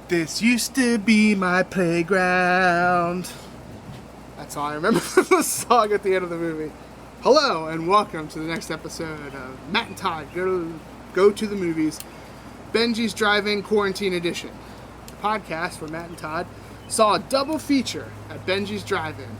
This used to be my playground. That's all I remember from the song at the end of the movie. Hello and welcome to the next episode of Matt and Todd Go to the Movies, Benji's Drive-In Quarantine Edition. A podcast where Matt and Todd saw a double feature at Benji's Drive-In.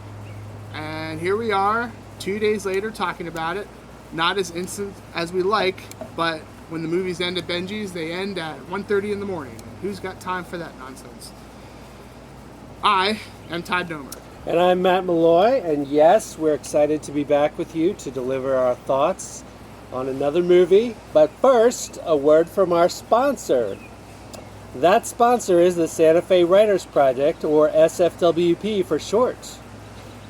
And here we are, 2 days later, talking about it. Not as instant as we like, but when the movies end at Benji's, they end at 1:30 in the morning. Who's got time for that nonsense? I am Todd Domer. And I'm Matt Malloy, and yes, we're excited to be back with you to deliver our thoughts on another movie. But first, a word from our sponsor. That sponsor is the Santa Fe Writers Project, or SFWP for short.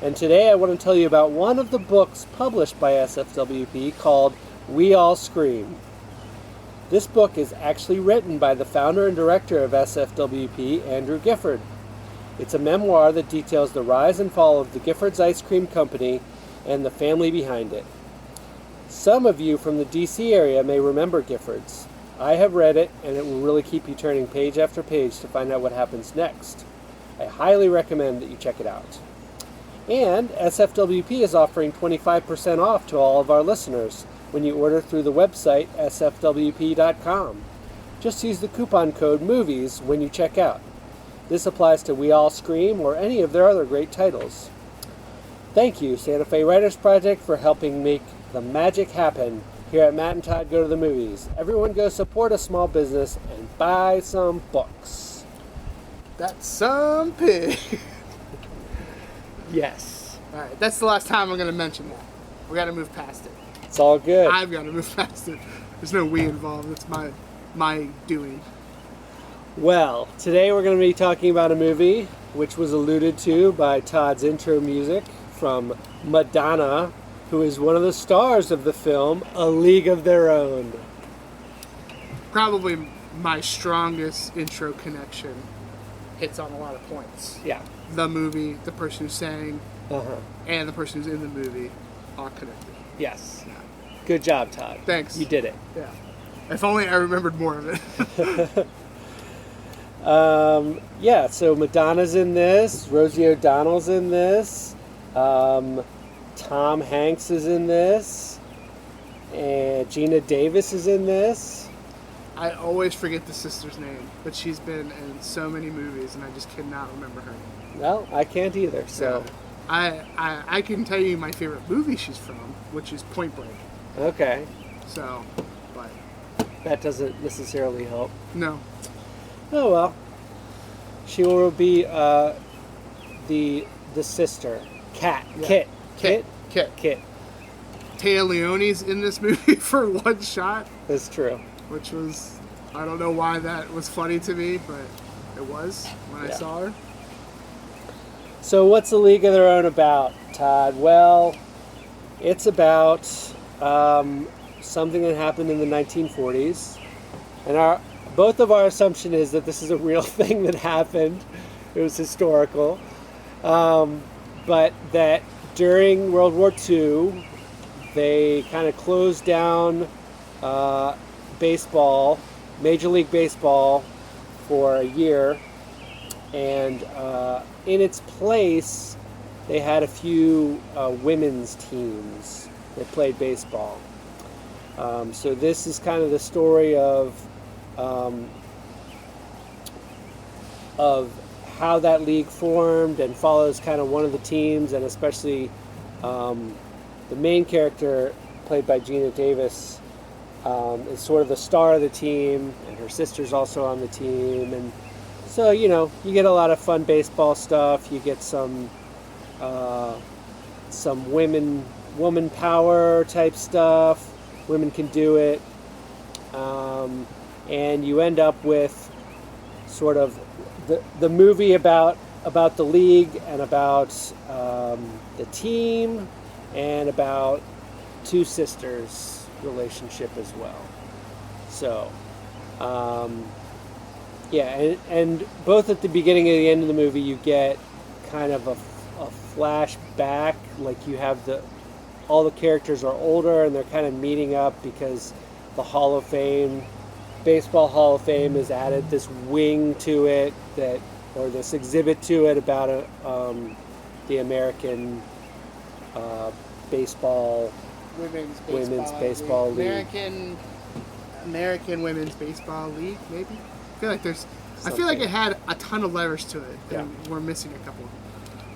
And today I want to tell you about one of the books published by SFWP called We All Scream. This book is actually written by the founder and director of SFWP, Andrew Gifford. It's a memoir that details the rise and fall of the Giffords Ice Cream Company and the family behind it. Some of you from the DC area may remember Giffords. I have read it, and it will really keep you turning page after page to find out what happens next. I highly recommend that you check it out. And SFWP is offering 25% off to all of our listeners when you order through the website sfwp.com. Just use the coupon code MOVIES when you check out. This applies to We All Scream or any of their other great titles. Thank you, Santa Fe Writers Project, for helping make the magic happen here at Matt and Todd Go to the Movies. Everyone go support a small business and buy some books. That's some pig. Yes. Alright, that's the last time I'm going to mention that. We got to move past it. It's all good. I've got to move past it. There's no we involved. It's my doing. Well, today we're going to be talking about a movie which was alluded to by Todd's intro music from Madonna, who is one of the stars of the film A League of Their Own. Probably my strongest intro connection. Hits on a lot of points. Yeah. The movie, the person who sang, and the person who's in the movie are connected. Yes. Yeah. Good job, Todd. Thanks. You did it. Yeah. If only I remembered more of it. Yeah, so Madonna's in this, Rosie O'Donnell's in this, Tom Hanks is in this, and Geena Davis is in this. I always forget the sister's name, but she's been in so many movies, and I just cannot remember her name. Well, I can't either, so... Yeah. I can tell you my favorite movie she's from, which is Point Break. Okay. So, but... That doesn't necessarily help. No. Oh well. She will be the sister. Kat. Yeah. Kit. Kit. Téa Leoni's in this movie for one shot. That's true. Which was, I don't know why that was funny to me, but it was when I saw her. So what's A League of Their Own about, Todd? Well, it's about something that happened in the 1940s. And both of our assumption is that this is a real thing that happened. It was historical. But that during World War II, they kind of closed down baseball, Major League Baseball, for a year. And in its place, they had a few women's teams that played baseball. So this is kind of the story of how that league formed, and follows kind of one of the teams, and especially the main character, played by Geena Davis, is sort of the star of the team, and her sister's also on the team. And so, you get a lot of fun baseball stuff. You get some woman power type stuff. Women can do it. And you end up with sort of the movie about the league, and about the team, and about two sisters' relationship as well. So, and both at the beginning and the end of the movie, you get kind of a flashback, like you have all the characters are older, and they're kind of meeting up because the Hall of Fame Baseball Hall of Fame has added this wing to it or this exhibit to it about the American baseball Women's baseball league. league. American Women's Baseball League, maybe. I feel like it had a ton of letters to it, and we're missing a couple.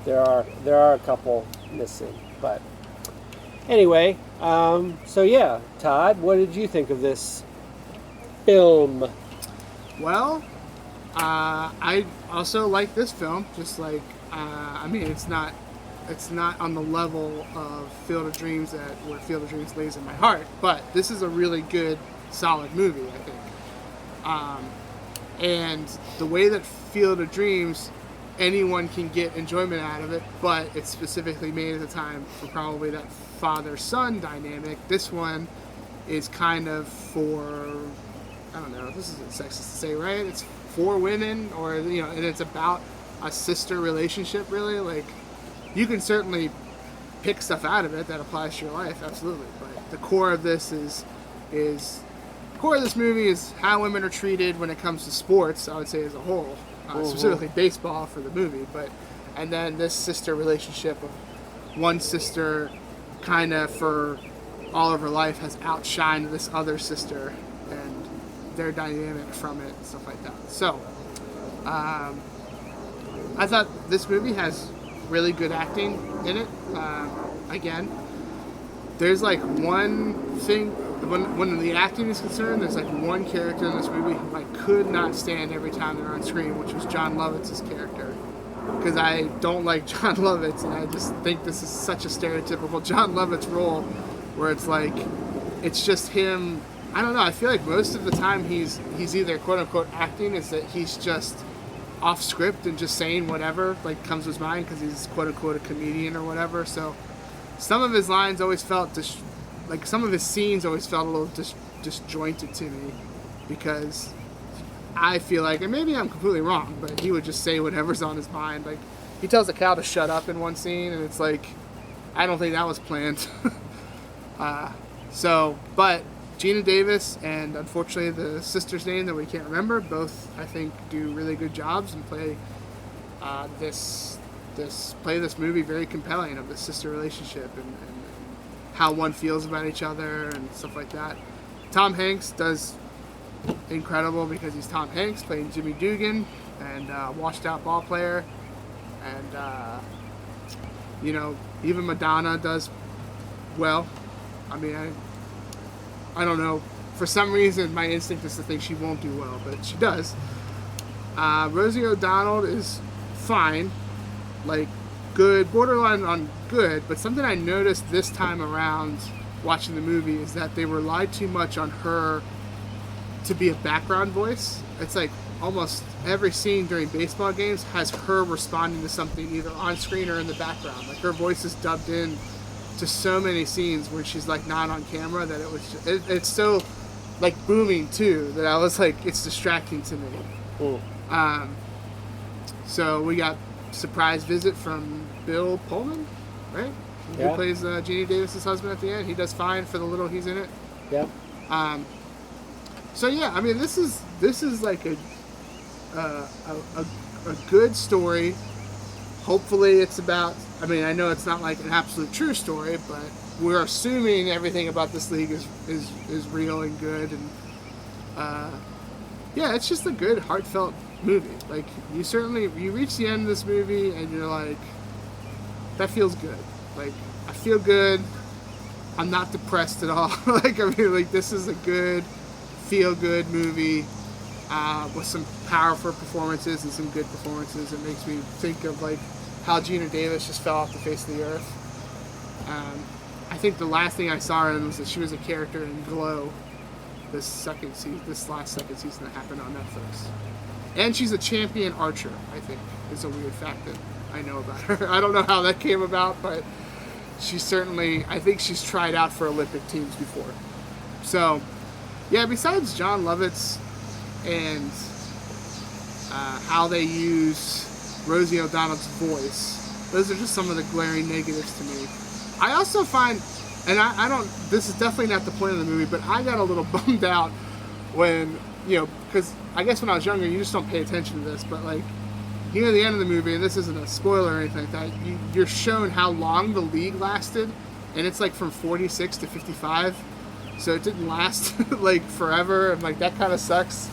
There are a couple missing, but anyway. So yeah, Todd, what did you think of this film? Well, I also like this film. Just like it's not on the level of Field of Dreams where Field of Dreams lays in my heart, but this is a really good, solid movie, I think. And the way that Field of Dreams, anyone can get enjoyment out of it, but it's specifically made at the time for probably that father-son dynamic. This one is kind of for, I don't know, this isn't sexist to say, right? It's for women, and it's about a sister relationship, really. Like, you can certainly pick stuff out of it that applies to your life, absolutely. But the core of this movie is how women are treated when it comes to sports, I would say, as a whole. Specifically baseball for the movie, and then this sister relationship of one sister kind of for all of her life has outshined this other sister and their dynamic from it and stuff like that. So, I thought this movie has really good acting in it. Again, there's like one thing, when the acting is concerned, there's like one character in this movie who I could not stand every time they're on screen, which was John Lovitz's character. Because I don't like John Lovitz, and I just think this is such a stereotypical John Lovitz role, where it's like, it's just him. I don't know, I feel like most of the time he's either quote-unquote acting, is that he's just off script and just saying whatever like comes to his mind, because he's quote-unquote a comedian or whatever. So some of his lines always felt some of his scenes always felt a little disjointed to me, because I feel like, and maybe I'm completely wrong, but he would just say whatever's on his mind. Like, he tells a cow to shut up in one scene, and it's like, I don't think that was planned. But Geena Davis and, unfortunately, the sister's name that we can't remember, both, I think, do really good jobs and play this movie very compelling, of the sister relationship and how one feels about each other and stuff like that. Tom Hanks does incredible, because he's Tom Hanks playing Jimmy Dugan, and washed out ball player, and even Madonna does well. I mean, I don't know, for some reason my instinct is to think she won't do well, but she does. Rosie O'Donnell is fine, like good, borderline on good, but something I noticed this time around watching the movie is that they relied too much on her to be a background voice. It's like almost every scene during baseball games has her responding to something either on screen or in the background. Like, her voice is dubbed in to so many scenes where she's like not on camera, that it's so like booming too, that I was like, it's distracting to me. Cool. So we got surprise visit from Bill Pullman, right? Yeah. Who plays Geena Davis' husband at the end. He does fine for the little he's in it. Yeah. So yeah, I mean, this is like a good story. Hopefully it's about, I mean, I know it's not like an absolute true story, but we're assuming everything about this league is real and good, and yeah, it's just a good, heartfelt movie. Like, you reach the end of this movie and you're like, that feels good. Like, I feel good. I'm not depressed at all. Like, I mean, like, this is a good, feel-good movie with some powerful performances and some good performances. It makes me think of, like, how Geena Davis just fell off the face of the earth. I think the last thing I saw her in was that she was a character in Glow, this last second season that happened on Netflix. And she's a champion archer, I think, is a weird fact that I know about her. I don't know how that came about, but I think she's tried out for Olympic teams before. So, yeah, besides John Lovitz and how they use Rosie O'Donnell's voice, those are just some of the glaring negatives to me. I also find, and I don't, this is definitely not the point of the movie, but I got a little bummed out when, because I guess when I was younger, you just don't pay attention to this, but like, near the end of the movie, and this isn't a spoiler or anything like that, you're shown how long the league lasted, and it's like from 46 to 55, so it didn't last like forever, and like that kind of sucks.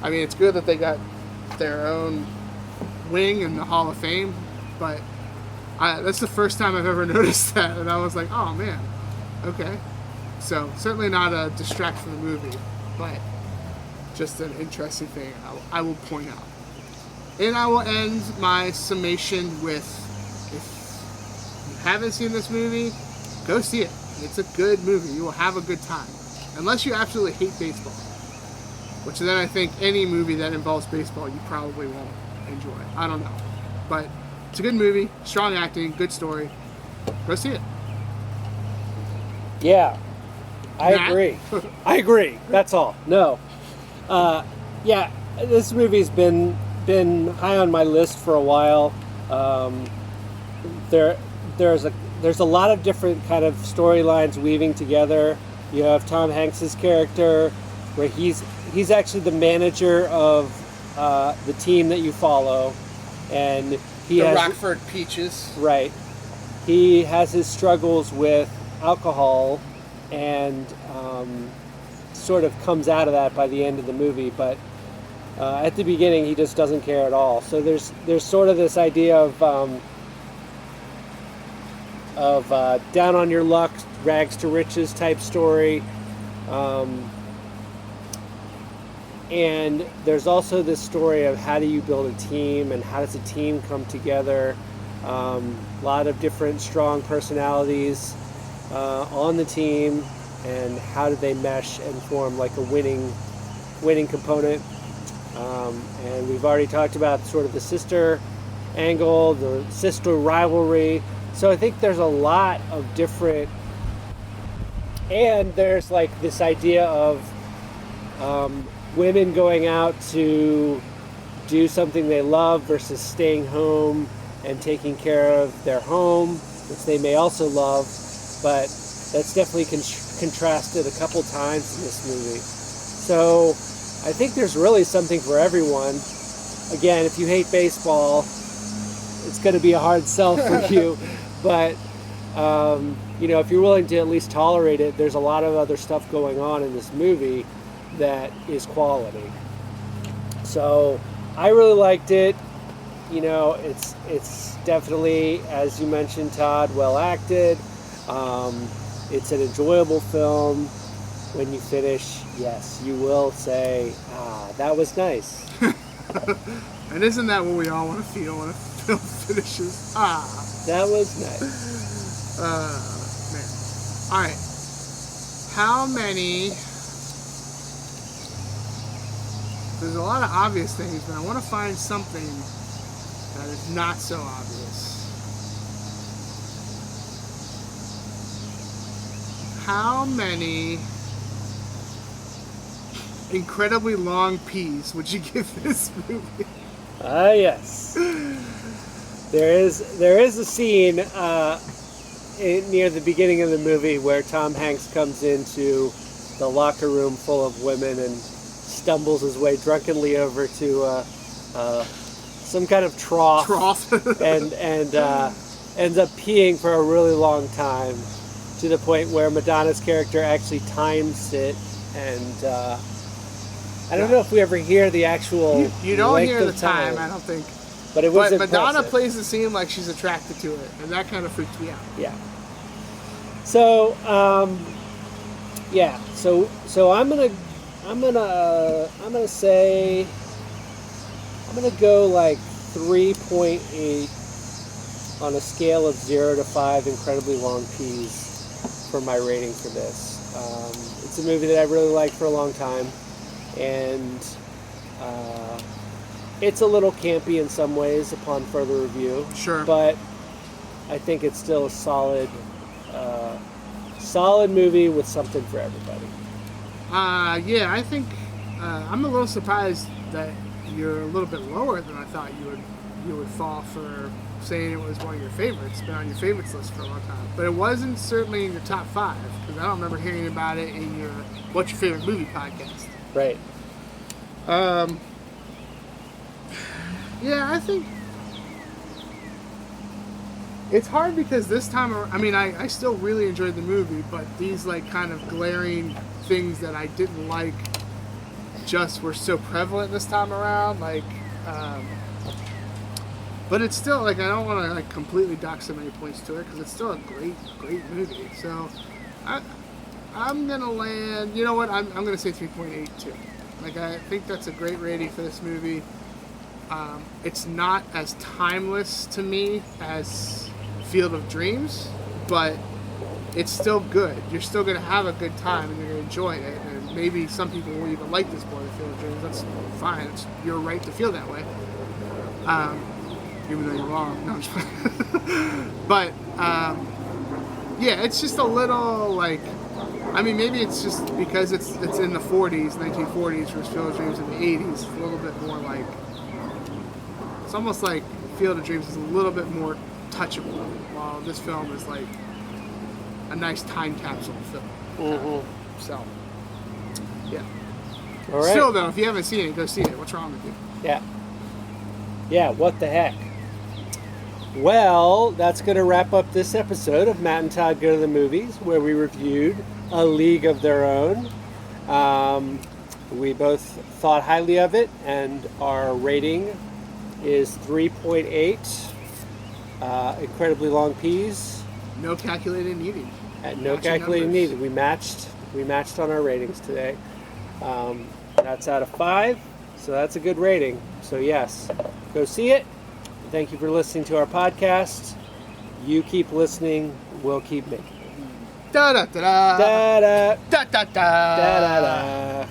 I mean, it's good that they got their own wing in the Hall of Fame, but that's the first time I've ever noticed that, and I was like, oh man, okay. So certainly not a distract from the movie, but just an interesting thing I will point out. And I will end my summation with, if you haven't seen this movie, go see it. It's a good movie. You will have a good time. Unless you absolutely hate baseball. Which then I think any movie that involves baseball you probably won't enjoy. I don't know. But it's a good movie, strong acting, good story. Go see it. Yeah, I agree. I agree. That's all. No. Yeah, this movie's been high on my list for a while. There's a lot of different kind of storylines weaving together. You have Tom Hanks's character, where he's actually the manager of the team that you follow, and he has Rockford Peaches. Right. He has his struggles with alcohol, and sort of comes out of that by the end of the movie, but at the beginning he just doesn't care at all. So there's sort of this idea of down on your luck, rags to riches type story, and there's also this story of how do you build a team and how does a team come together. A lot of different strong personalities on the team, and how do they mesh and form like a winning component. And we've already talked about sort of the sister angle, the sister rivalry. So I think there's a lot of different, and there's like this idea of women going out to do something they love versus staying home and taking care of their home, which they may also love, but that's definitely contrasted a couple times in this movie. So I think there's really something for everyone. Again, if you hate baseball, it's going to be a hard sell for you, but if you're willing to at least tolerate it, there's a lot of other stuff going on in this movie that is quality. So I really liked it. It's definitely, as you mentioned, Todd, well acted. It's an enjoyable film. When you finish, yes, you will say, that was nice. And isn't that what we all want to feel when a film finishes? That was nice. Man. All right. How many... There's a lot of obvious things, but I want to find something that is not so obvious. How many incredibly long peas would you give this movie? Yes. There is a scene near the beginning of the movie where Tom Hanks comes into the locker room full of women and stumbles his way drunkenly over to some kind of trough. and ends up peeing for a really long time, to the point where Madonna's character actually times it, and I don't know if we ever hear the actual you don't length hear the of time, I don't think. But it was But Madonna impressive. plays the scene like she's attracted to it, and that kind of freaked me out. Yeah. So So I'm gonna say I'm gonna go like 3.8 on a scale of 0 to 5 incredibly long peas for my rating for this. It's a movie that I really liked for a long time, and it's a little campy in some ways upon further review. Sure. But I think it's still a solid movie with something for everybody. Yeah, I think I'm a little surprised that you're a little bit lower than I thought you would fall for saying it was one of your favorites. It's been on your favorites list for a long time, but it wasn't certainly in your top 5, because I don't remember hearing about it in your What's Your Favorite Movie podcast. Right. Yeah, I think it's hard because this time, I mean, I still really enjoyed the movie, but these like kind of glaring things that I didn't like just were so prevalent this time around. Like, but it's still like I don't want to like completely dock so many points to it because it's still a great movie. So I'm gonna land. You know what? I'm gonna say 3.82. Like I think that's a great rating for this movie. It's not as timeless to me as Field of Dreams, but it's still good. You're still going to have a good time and you're going to enjoy it. And maybe some people will even like this more than Field of Dreams. That's fine. It's your right to feel that way. Even though you're wrong. No, I'm just playing. But, yeah, it's just a little like, I mean, maybe it's just because it's in the 40s, 1940s versus Field of Dreams in the 80s. It's a little bit more like, it's almost like Field of Dreams is a little bit more touchable, while this film is like a nice time capsule film. Mm-hmm. So, yeah. All right. Still, though, if you haven't seen it, go see it. What's wrong with you? Yeah. Yeah, what the heck? Well, that's going to wrap up this episode of Matt and Todd Go to the Movies, where we reviewed A League of Their Own. We both thought highly of it, and our rating is 3.8. Incredibly long P's. No calculating needed. No calculating needed. We matched on our ratings today. That's out of 5, so that's a good rating. So yes, go see it. Thank you for listening to our podcast. You keep listening, we'll keep making it. Da da da da Da da da da da da da da.